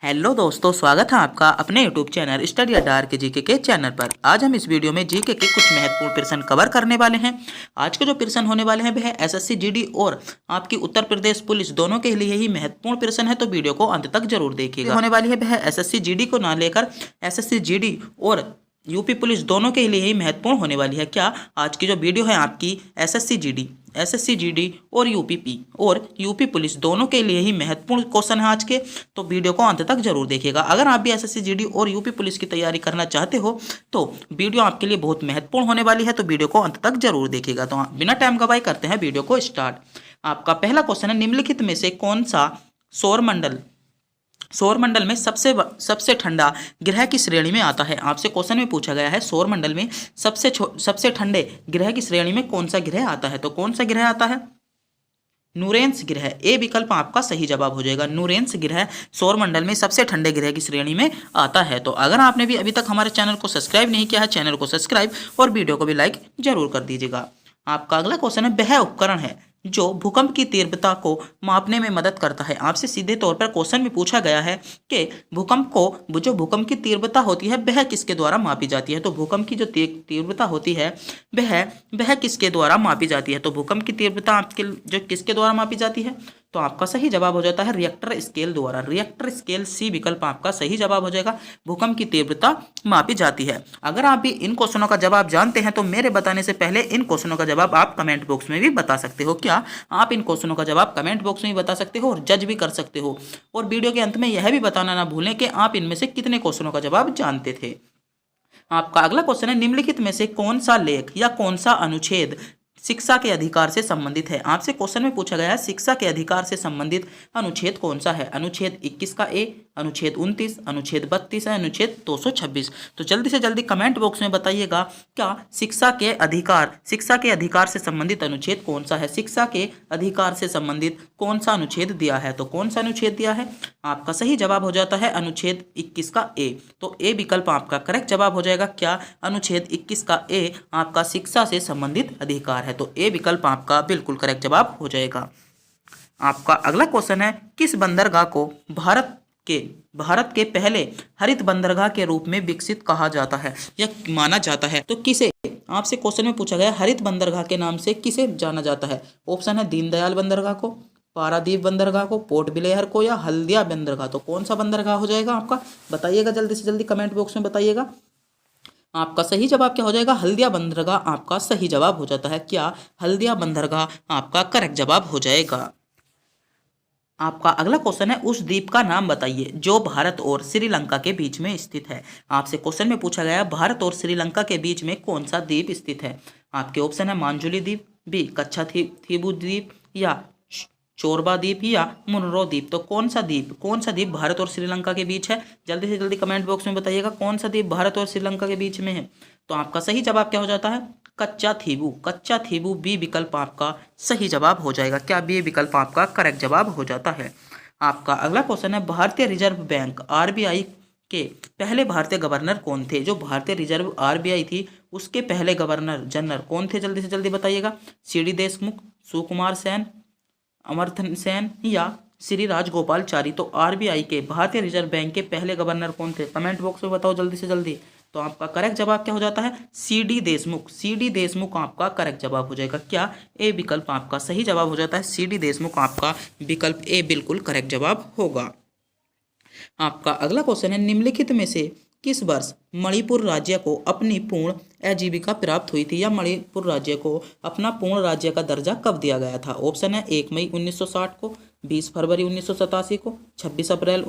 Hello दोस्तों, स्वागत है आपका अपने यूट्यूब चैनल स्टडी अड्डा के जीके के चैनल पर। आज हम इस वीडियो में जीके के कुछ महत्वपूर्ण प्रश्न कवर करने वाले हैं। आज के जो प्रश्न होने वाले हैं वह एसएससी जीडी और आपकी उत्तर प्रदेश पुलिस दोनों के लिए ही महत्वपूर्ण प्रश्न है, तो वीडियो को अंत तक जरूर देखिएगा। होने वाली है वह एसएससी जीडी को ना लेकर एसएससी जीडी और यूपी पुलिस दोनों के लिए ही महत्वपूर्ण होने वाली है। क्या आज की जो वीडियो है आपकी एसएससी जीडी और यूपी पुलिस दोनों के लिए ही महत्वपूर्ण क्वेश्चन है आज के, तो वीडियो को अंत तक जरूर देखिएगा। अगर आप भी एसएससी जीडी और यूपी पुलिस की तैयारी करना चाहते हो तो वीडियो आपके लिए बहुत महत्वपूर्ण होने वाली है, तो वीडियो को अंत तक जरूर देखिएगा। तो बिना टाइम गवाए करते हैं वीडियो को स्टार्ट। आपका पहला क्वेश्चन है, निम्नलिखित में से कौन सा सौरमंडल में सबसे ठंडा ग्रह की श्रेणी में आता है? आपसे क्वेश्चन में पूछा गया है सौरमंडल में सबसे ठंडे ग्रह की श्रेणी में कौन सा ग्रह आता है, तो कौन सा ग्रह आता है? नुरेंस ग्रह। ए विकल्प आपका सही जवाब हो जाएगा। नुरेंस ग्रह सौरमंडल में सबसे ठंडे ग्रह की श्रेणी में आता है। तो अगर आपने भी अभी तक हमारे चैनल को सब्सक्राइब नहीं किया है, चैनल को सब्सक्राइब और वीडियो को भी लाइक जरूर कर दीजिएगा। आपका अगला क्वेश्चन है, वह उपकरण है जो भूकंप की तीव्रता को मापने में मदद करता है। आपसे सीधे तौर पर क्वेश्चन में पूछा गया है कि जो भूकंप की तीव्रता होती है वह किसके द्वारा मापी जाती है? तो भूकंप की जो तीव्रता होती है वह किसके द्वारा मापी जाती है? तो भूकंप की तीव्रता आपके जो किसके द्वारा मापी जाती है? तो आपका सही जवाब हो जाता है रिएक्टर स्केल द्वारा। रिएक्टर स्केल सी विकल्प आपका सही जवाब हो जाएगा। भूकंप की तीव्रता मापी जाती है। अगर आप भी इन क्वेश्चनों का जवाब जानते हैं तो मेरे बताने से पहले इन क्वेश्चनों का जवाब आप कमेंट बॉक्स में भी बता सकते हो। क्या आप इन क्वेश्चनों का जवाब कमेंट बॉक्स में भी बता सकते हो और जज भी कर सकते हो। और वीडियो के अंत में यह भी बताना ना भूलें कि आप इनमें से कितने क्वेश्चनों का जवाब जानते थे। आपका अगला क्वेश्चन है, निम्नलिखित में से कौन सा लेख या कौन सा अनुच्छेद शिक्षा के अधिकार से संबंधित है? आपसे क्वेश्चन में पूछा गया है शिक्षा के अधिकार से संबंधित अनुच्छेद कौन सा है? अनुच्छेद 21 का ए, अनुच्छेद 29, अनुच्छेद 32 है, अनुच्छेद 226। तो जल्दी से जल्दी कमेंट बॉक्स में बताइएगा क्या शिक्षा के अधिकार से संबंधित अनुच्छेद कौन सा है? शिक्षा के अधिकार से संबंधित कौन सा अनुच्छेद दिया है? तो कौन सा अनुच्छेद दिया है? आपका सही जवाब हो जाता है अनुच्छेद 21 का ए। तो ए विकल्प आपका करेक्ट जवाब हो जाएगा। क्या अनुच्छेद 21 का ए आपका शिक्षा से संबंधित अधिकार है? तो ए विकल्प आपका बिल्कुल करेक्ट जवाब हो जाएगा। आपका अगला क्वेश्चन है, किस बंदरगाह को भारत के पहले हरित बंदरगाह के रूप में विकसित कहा जाता है या माना जाता है? तो किसे? आपसे क्वेश्चन में पूछा गया हरित बंदरगाह के नाम से किसे जाना जाता है? ऑप्शन है दीनदयाल बंदरगाह को, पारादीप बंदरगाह को, पोर्ट ब्लेयर को या हल्दिया बंदरगाह। तो कौन सा बंदरगाह हो जाएगा आपका? बताइएगा जल्दी से जल्दी कमेंट बॉक्स में बताइएगा। आपका सही जवाब क्या हो जाएगा? हल्दिया बंदरगाह आपका सही जवाब हो जाता है। क्या हल्दिया बंदरगाह आपका करेक्ट जवाब हो जाएगा। आपका अगला क्वेश्चन है, उस द्वीप का नाम बताइए जो भारत और श्रीलंका के बीच में स्थित है। आपसे क्वेश्चन में पूछा गया है भारत और श्रीलंका के बीच में कौन सा द्वीप स्थित है? आपके ऑप्शन है मांजुली द्वीप, बी कच्छा थीबू द्वीप या चोरबा द्वीप या मुनरो द्वीप। तो कौन सा द्वीप भारत और श्रीलंका के बीच है? जल्दी से जल्दी कमेंट बॉक्स में बताइएगा कौन सा द्वीप भारत और श्रीलंका के बीच में है। तो आपका सही जवाब क्या हो जाता है? कच्चा थीबू बी विकल्प आपका सही जवाब हो जाएगा। क्या बी विकल्प आपका करेक्ट जवाब हो जाता है। आपका अगला क्वेश्चन है, भारतीय रिजर्व बैंक आरबीआई के पहले भारतीय गवर्नर कौन थे? जो भारतीय रिजर्व आरबीआई थी उसके पहले गवर्नर जनरल कौन थे? जल्दी से जल्दी बताइएगा। सीडी देशमुख, सुकुमार सेन, अमर्थन सेन या श्री राजगोपालचारी। तो आरबीआई के भारतीय रिजर्व बैंक के पहले गवर्नर कौन थे? कमेंट बॉक्स में बताओ जल्दी से जल्दी। तो आपका करेक्ट जवाब क्या हो जाता है? सीडी देशमुख आपका करेक्ट जवाब हो जाएगा। क्या ए विकल्प आपका सही जवाब हो जाता है? सीडी देशमुख आपका विकल्प ए बिल्कुल करेक्ट जवाब होगा। आपका अगला क्वेश्चन है, निम्नलिखित में से किस वर्ष मणिपुर राज्य को अपनी पूर्ण आजीविका प्राप्त हुई थी या मणिपुर राज्य को अपना पूर्ण राज्य का दर्जा कब दिया गया था? ऑप्शन है 1 मई 1960 को, 20 फरवरी 1987 को, 26 अप्रैल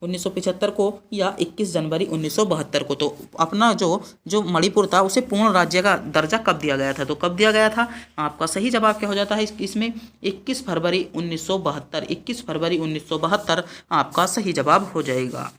1975 को या 21 जनवरी 1972 को। तो अपना जो मणिपुर था उसे पूर्ण राज्य का दर्जा कब दिया गया था? तो कब दिया गया था? आपका सही जवाब क्या हो जाता है इसमें? 21 फरवरी 1972। 21 फरवरी 1972 आपका सही जवाब हो जाएगा।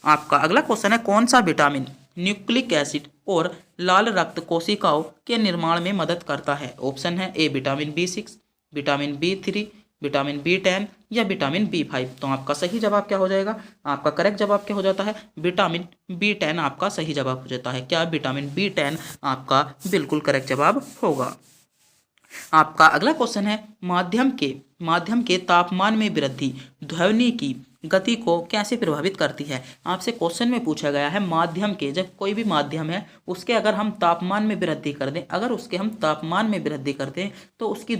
आपका अगला क्वेश्चन है, कौन सा विटामिन न्यूक्लिक एसिड और लाल रक्त कोशिकाओं के निर्माण में मदद करता है? ऑप्शन है A vitamin B6, vitamin B3, vitamin B10 या विटामिन B5। तो आपका सही जवाब क्या हो जाएगा? आपका करेक्ट जवाब क्या हो जाता है? विटामिन B10 आपका सही जवाब हो जाता है। क्या विटामिन B10 आपका बिल्कुल करेक्ट जवाब होगा। आपका अगला क्वेश्चन है, माध्यम के तापमान में वृद्धि ध्वनि की गति को कैसे प्रभावित करती है। आपसे क्वेश्चन में पूछा गया है माध्यम के, जब कोई भी माध्यम है उसके अगर हम तापमान में वृद्धि कर दें, अगर उसके हम तापमान में वृद्धि कर दें तो उसकी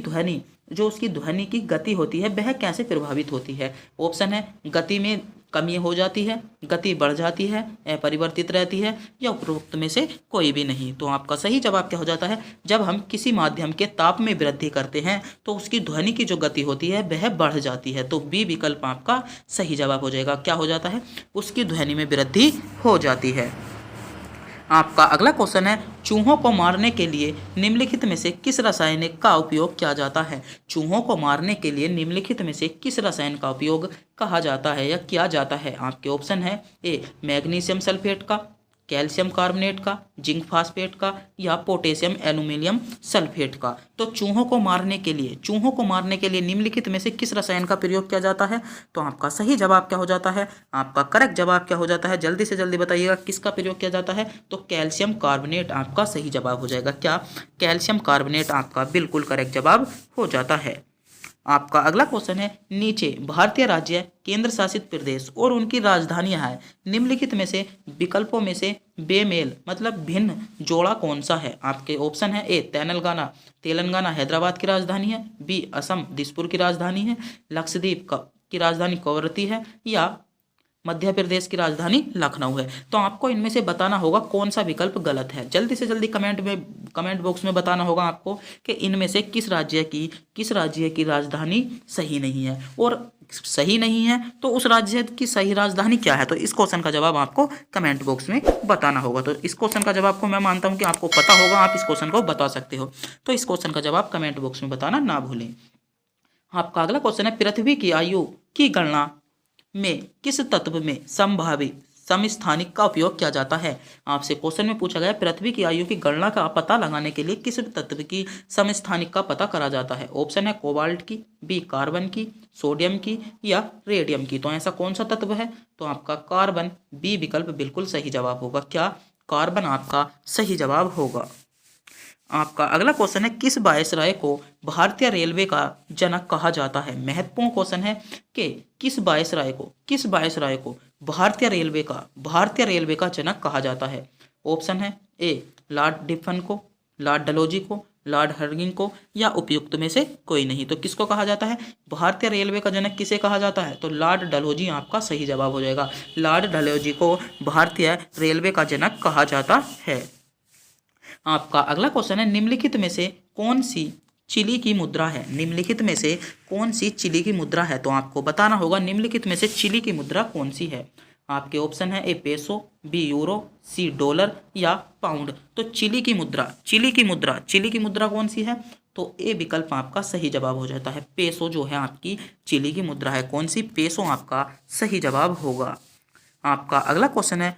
ध्वनि की गति होती है वह कैसे प्रभावित होती है। ऑप्शन है गति में कमी हो जाती है, गति बढ़ जाती है, अपरिवर्तित रहती है, या उपरोक्त में से कोई भी नहीं। तो आपका सही जवाब क्या हो जाता है, जब हम किसी माध्यम के ताप में वृद्धि करते हैं तो उसकी ध्वनि की जो गति होती है वह बढ़ जाती है। तो बी विकल्प आपका सही जवाब हो जाएगा। क्या हो जाता है, उसकी ध्वनि में वृद्धि हो जाती है। आपका अगला क्वेश्चन है चूहों को मारने के लिए निम्नलिखित में से किस रासायनिक का उपयोग किया जाता है। चूहों को मारने के लिए निम्नलिखित में से किस रसायन का उपयोग कहा जाता है या किया जाता है। आपके ऑप्शन है ए मैग्नीशियम सल्फेट का, कैल्शियम कार्बोनेट का, जिंक फास्फेट का, या पोटेशियम एल्यूमिनियम सल्फेट का। तो चूहों को मारने के लिए निम्नलिखित में से किस रसायन का प्रयोग किया जाता है। तो आपका सही जवाब क्या हो जाता है, आपका करेक्ट जवाब क्या हो जाता है, जल्दी से जल्दी बताइएगा किसका प्रयोग किया जाता है। तो कैल्शियम कार्बोनेट आपका सही जवाब हो जाएगा। क्या, कैल्शियम कार्बोनेट आपका बिल्कुल करेक्ट जवाब हो जाता है। आपका अगला क्वेश्चन है नीचे भारतीय राज्य, केंद्र शासित प्रदेश और उनकी राजधानियां हैं, निम्नलिखित में से विकल्पों में से बेमेल मतलब भिन्न जोड़ा कौन सा है। आपके ऑप्शन है ए तेलंगाना हैदराबाद की राजधानी है, बी असम दिसपुर की राजधानी है, लक्षद्वीप की राजधानी कवरत्ती है, या मध्य प्रदेश की राजधानी लखनऊ है। तो आपको इनमें से बताना होगा कौन सा विकल्प गलत है। जल्दी से जल्दी कमेंट बॉक्स में बताना होगा आपको कि इनमें से किस राज्य की राजधानी सही नहीं है, और सही नहीं है तो उस राज्य की सही राजधानी क्या है। तो इस क्वेश्चन का जवाब आपको कमेंट बॉक्स में बताना होगा। तो इस क्वेश्चन का जवाब को मैं मानता हूँ कि आपको पता होगा, आप इस क्वेश्चन को बता सकते हो। तो इस क्वेश्चन का जवाब कमेंट बॉक्स में बताना ना भूलें। आपका अगला क्वेश्चन है पृथ्वी की आयु की गणना में किस तत्व में संभावित समस्थानिक का उपयोग किया जाता है। आपसे क्वेश्चन में पूछा गया पृथ्वी की आयु की गणना का पता लगाने के लिए किस तत्व की समस्थानिक का पता करा जाता है। ऑप्शन है कोबाल्ट की, बी कार्बन की, सोडियम की, या रेडियम की। तो ऐसा कौन सा तत्व है। तो आपका कार्बन, बी विकल्प बिल्कुल सही जवाब होगा। क्या, कार्बन आपका सही जवाब होगा। आपका अगला क्वेश्चन है किस वायसराय को भारतीय रेलवे का जनक कहा जाता है। महत्वपूर्ण क्वेश्चन है कि किस वायसराय को भारतीय रेलवे का जनक कहा जाता है। ऑप्शन है ए लॉर्ड डिफन को, लॉर्ड डलहौजी को, लॉर्ड हर्डिंग को, या उपयुक्त में से कोई नहीं। तो किसको कहा जाता है, भारतीय रेलवे का जनक किसे कहा जाता है। तो लॉर्ड डलहौजी आपका सही जवाब हो जाएगा। लॉर्ड डलहौजी को भारतीय रेलवे का जनक कहा जाता है। आपका अगला क्वेश्चन है निम्नलिखित में से कौन सी चिली की मुद्रा है। निम्नलिखित में से कौन सी चिली की मुद्रा है। तो आपको बताना होगा निम्नलिखित में से चिली की मुद्रा कौन सी है। आपके ऑप्शन है ए पेसो, बी यूरो, सी डॉलर, या पाउंड। तो चिली की मुद्रा कौन सी है। तो ए विकल्प आपका सही जवाब हो जाता है। पेसो जो है आपकी चिली की मुद्रा है। कौन सी, पेसो आपका सही जवाब होगा। आपका अगला क्वेश्चन है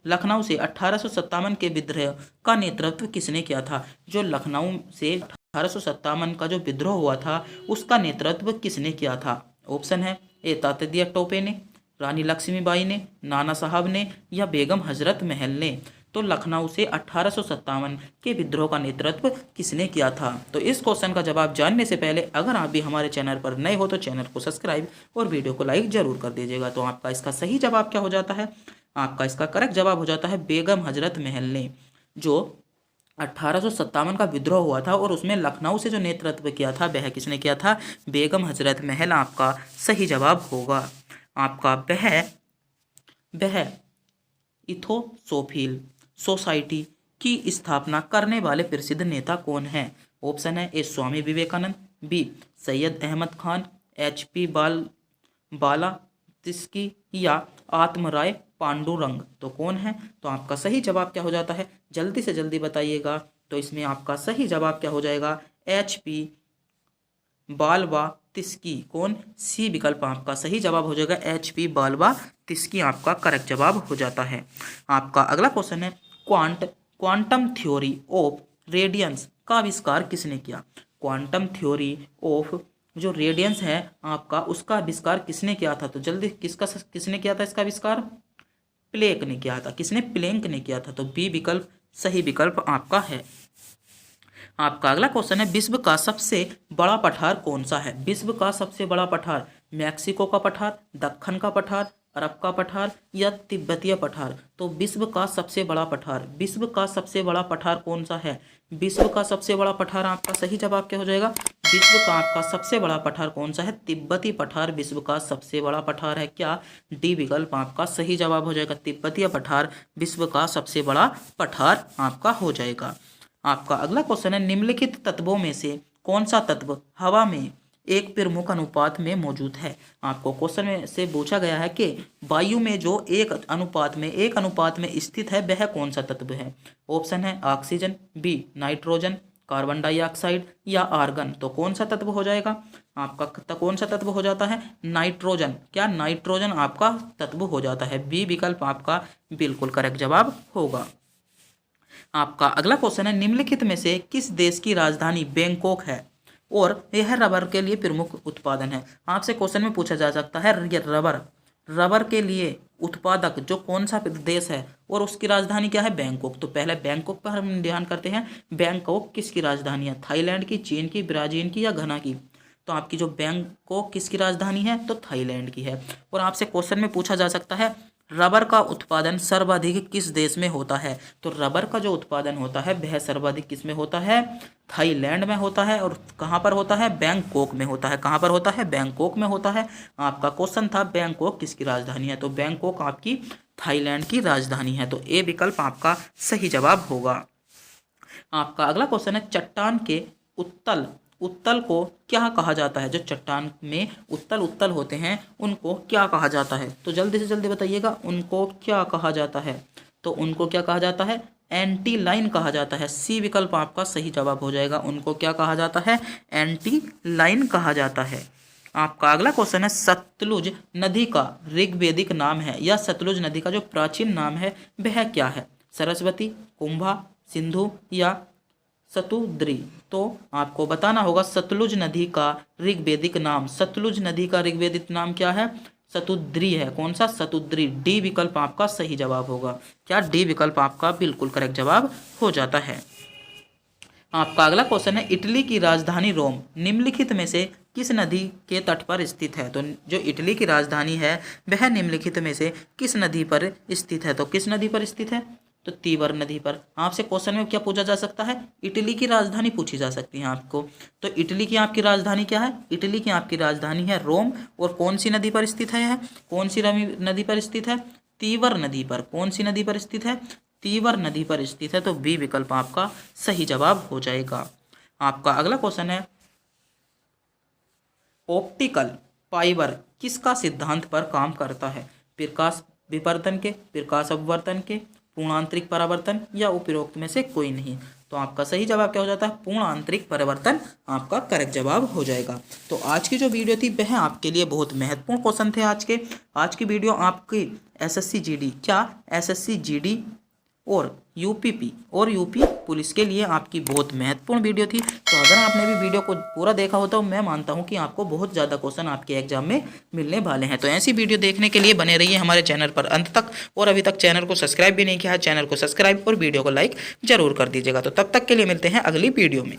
लखनऊ से 1857 के विद्रोह का नेतृत्व किसने किया था। जो लखनऊ से 1857 का जो विद्रोह हुआ था उसका नेतृत्व किसने किया था। ऑप्शन है ए तात्या टोपे ने, रानी लक्ष्मीबाई ने, नाना साहब ने, या बेगम हजरत महल ने। तो लखनऊ से 1857 के विद्रोह का नेतृत्व किसने किया था। तो इस क्वेश्चन का जवाब जानने से पहले अगर आप भी हमारे चैनल पर नए हो तो चैनल को सब्सक्राइब और वीडियो को लाइक जरूर कर दीजिएगा। तो आपका इसका सही जवाब क्या हो जाता है, आपका इसका करेक्ट जवाब हो जाता है बेगम हजरत महल ने। जो 1857 का विद्रोह हुआ था और उसमें लखनऊ से जो नेतृत्व किया था वह किसने किया था, बेगम हजरत महल आपका सही जवाब होगा। आपका वह इथोसोफिल सोसाइटी की स्थापना करने वाले प्रसिद्ध नेता कौन है। ऑप्शन है ए स्वामी विवेकानंद, बी सैयद अहमद खान, HP बाला तिस्की, या आत्मराय पांडुरंग। तो कौन है। तो आपका सही जवाब क्या हो जाता है, जल्दी से जल्दी बताइएगा। तो इसमें आपका सही जवाब क्या हो जाएगा, HP बालवा तिस्की। कौन, सी विकल्प आपका सही जवाब हो जाएगा। HP बालवा तिस्की आपका करेक्ट जवाब हो जाता है। आपका अगला क्वेश्चन है क्वांटम थ्योरी ऑफ रेडियंस का आविष्कार किसने किया। क्वांटम थ्योरी ऑफ जो रेडियंस है आपका उसका आविष्कार किसने किया था। तो जल्दी किसने किया था इसका आविष्कार, प्लैंक ने किया था। किसने, प्लैंक ने किया था। तो बी विकल्प सही विकल्प आपका है। आपका अगला क्वेश्चन है विश्व का सबसे बड़ा पठार कौन सा है। विश्व का सबसे बड़ा पठार मैक्सिको का पठार, दक्कन का पठार, अरब का पठार या तिब्बतीय पठार। तो विश्व का सबसे बड़ा पठार, विश्व का सबसे बड़ा पठार कौन सा है? विश्व का सबसे बड़ा पठार आपका सही जवाब क्या हो जाएगा? विश्व का आपका सबसे बड़ा पठार कौन सा है? तिब्बती पठार विश्व का सबसे बड़ा पठार है। क्या? डी विकल्प आपका सही जवाब हो जाएगा। तिब्बतीय पठार विश्व का सबसे बड़ा पठार आपका हो जाएगा। आपका अगला क्वेश्चन है, निम्नलिखित तत्वों में से कौन सा तत्व हवा में एक प्रमुख अनुपात में मौजूद है? आपको क्वेश्चन में से पूछा गया है कि वायु में जो एक अनुपात में स्थित है वह कौन सा तत्व है? ऑप्शन है oxygen, B nitrogen, carbon dioxide या आर्गन। तो कौन सा तत्व हो जाएगा आपका? कौन सा तत्व हो जाता है? नाइट्रोजन। क्या? नाइट्रोजन आपका तत्व हो जाता है। बी विकल्प आपका बिल्कुल करेक्ट जवाब होगा। आपका अगला क्वेश्चन है, निम्नलिखित में से किस देश की राजधानी बैंकॉक है और यह रबर के लिए प्रमुख उत्पादन है? आपसे क्वेश्चन में पूछा जा सकता है रबर के लिए उत्पादक जो कौन सा देश है और उसकी राजधानी क्या है? बैंकॉक। तो पहले बैंकॉक पर हम ध्यान करते हैं। बैंकॉक किसकी राजधानी है? थाईलैंड की, चीन की, ब्राजील की या घना की? तो आपकी जो बैंकॉक किसकी राजधानी है? तो थाईलैंड की है। और आपसे क्वेश्चन में पूछा जा सकता है रबर का उत्पादन सर्वाधिक किस देश में होता है? तो रबर का जो उत्पादन होता है वह सर्वाधिक किस में होता है? थाईलैंड में होता है। और कहाँ पर होता है? बैंकॉक में होता है। कहाँ पर होता है? बैंकॉक में होता है। आपका क्वेश्चन था बैंकॉक किसकी राजधानी है? तो बैंकॉक आपकी थाईलैंड की राजधानी है। तो ए विकल्प आपका सही जवाब होगा। आपका अगला क्वेश्चन है, चट्टान के उत्तल को क्या कहा जाता है? जो चट्टान में उत्तल होते हैं उनको क्या कहा जाता है? तो जल्दी से जल्दी बताइएगा, उनको क्या कहा जाता है? तो उनको क्या कहा जाता है? एंटी लाइन कहा जाता है। सी विकल्प आपका सही जवाब हो जाएगा। उनको क्या कहा जाता है? एंटी लाइन कहा जाता है। आपका अगला क्वेश्चन है, सतलुज नदी का ऋग्वेदिक नाम है या सतलुज नदी का जो प्राचीन नाम है वह क्या है? सरस्वती, कुंभा, सिंधु या सतुद्री। तो आपको बताना होगा सतलुज नदी का ऋग्वेदिक नाम, सतलुज नदी का ऋग्वेदिक नाम क्या है? सतुद्री है। कौन सा? सतुद्री। डी विकल्प आपका सही जवाब होगा। क्या? डी विकल्प आपका बिल्कुल करेक्ट जवाब हो जाता है। आपका अगला क्वेश्चन है, इटली की राजधानी रोम निम्नलिखित में से किस नदी के तट पर स्थित है? तो जो इटली की राजधानी है वह निम्नलिखित में से किस नदी पर स्थित है? तो किस नदी पर स्थित है? तो तीवर नदी पर। आपसे क्वेश्चन में क्या पूछा जा सकता है? इटली की राजधानी पूछी जा सकती है आपको। तो इटली की आपकी राजधानी क्या है? इटली की आपकी राजधानी है रोम। और कौन सी नदी पर स्थित है? कौन सी नदी पर स्थित है? तीवर नदी पर। कौन सी नदी पर स्थित है? तीवर नदी पर स्थित है। तो बी विकल्प आपका सही जवाब हो जाएगा। आपका अगला क्वेश्चन है, ऑप्टिकल फाइबर किसका सिद्धांत पर काम करता है? प्रकाश विवर्तन के, प्रकाश अपवर्तन के, पूर्णांतरिक परावर्तन या उपरोक्त में से कोई नहीं। तो आपका सही जवाब क्या हो जाता है? पूर्णांतरिक परिवर्तन आपका करेक्ट जवाब हो जाएगा। तो आज की जो वीडियो थी वह आपके लिए बहुत महत्वपूर्ण क्वेश्चन थे आज की वीडियो आपकी एसएससी जीडी एसएससी जीडी और यूपीपी और यूपी पुलिस के लिए आपकी बहुत महत्वपूर्ण वीडियो थी। तो अगर आपने भी वीडियो को पूरा देखा हो तो मैं मानता हूं कि आपको बहुत ज़्यादा क्वेश्चन आपके एग्जाम में मिलने वाले हैं। तो ऐसी वीडियो देखने के लिए बने रहिए हमारे चैनल पर अंत तक। और अभी तक चैनल को सब्सक्राइब भी नहीं किया है, चैनल को सब्सक्राइब और वीडियो को लाइक जरूर कर दीजिएगा। तो तब तक के लिए मिलते हैं अगली वीडियो में।